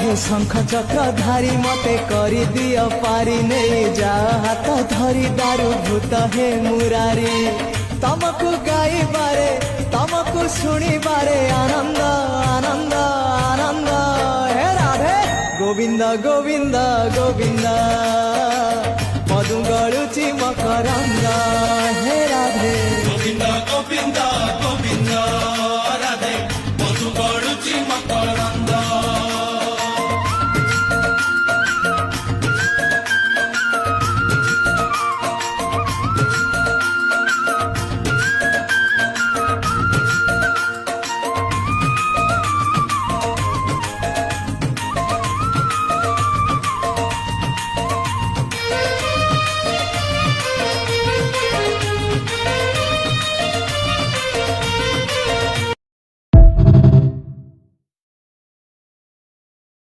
हे शंख चक्रधारी मते करी दियो पारी नहीं जा हाथ धरी दारू भूत हे मुरारी तमको गाई बारे तमको सुनी बारे आनंद आनंद आनंद हे राधे गोविंद गोविंद गोविंद मधु गलुची मकरंद हे राधे गोविंद गोविंद गोविंद